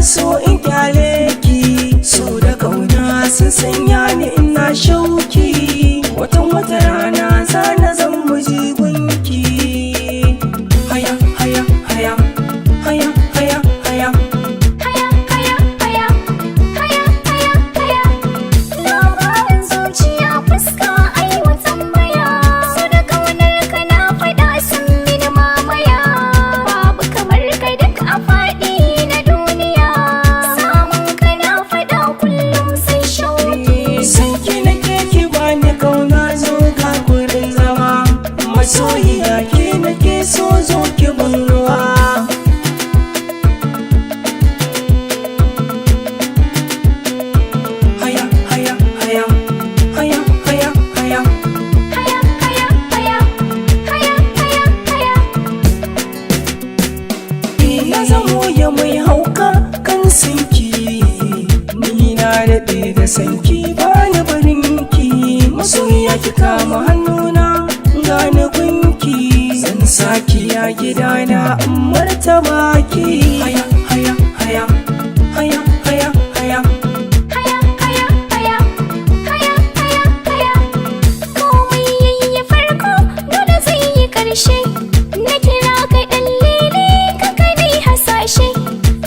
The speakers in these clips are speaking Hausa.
so in kyale ki, so da kauna sun sanya ni ina shauki. Watan wata rana zana zan muji gunki. Haya haya haya haya haya haya labarin zuciya fuska ai watan baya. So da kaunar ka na faɗa sun mini mamaya. Babu kamar ka duk a faɗi na duniya. Samun ka na faɗa kullum sai shauki. San ki nake ki bani kauna zo ga gurin zama. Masoyiya ke nake so zo ki ban ruwa. Haya haya haya haya haya haya na zamo ya mai hauka kan sanki. Ni na daɗe da sanki bani barinki. Masoyiya ki kama hannuna gane gunki. Zan saki ya gidana in martaba ki. Haya haya haya haya haya haya komai yayi farko dole zai yi ƙarshe. Na kira ka ɗan lele ka kadai hasashe.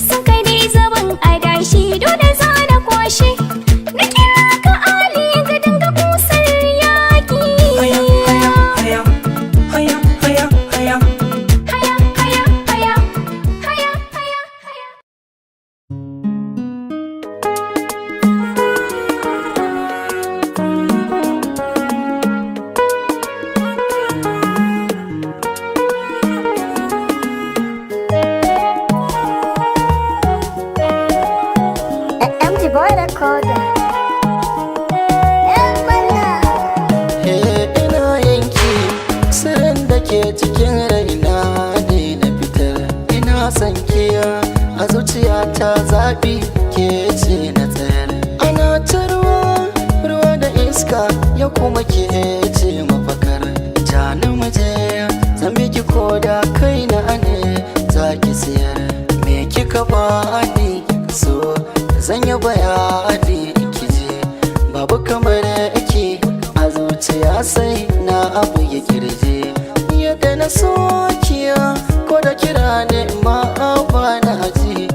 Sun kadai zaban adashi dole za na kwashe. Na kira ka ali ka dinga kusar yaƙi. haya haya haya haya haya haya MG boy recorder. Ina yanki sirrin da ke cikin raina ne na fitar. Ina son kiya a zuciyata zaɓi ke ce na tsayar. Ana ta ruwa da iska ya kuma ke ce mafakar. Jani muje zan biki koda kai na ne za ki siyar. Me kika bani so zan yi bayani kije. Babu kamar iki a zuciya sai na abu ya kirje. Yadda na sokiya ko da kira ne ma ba na aji.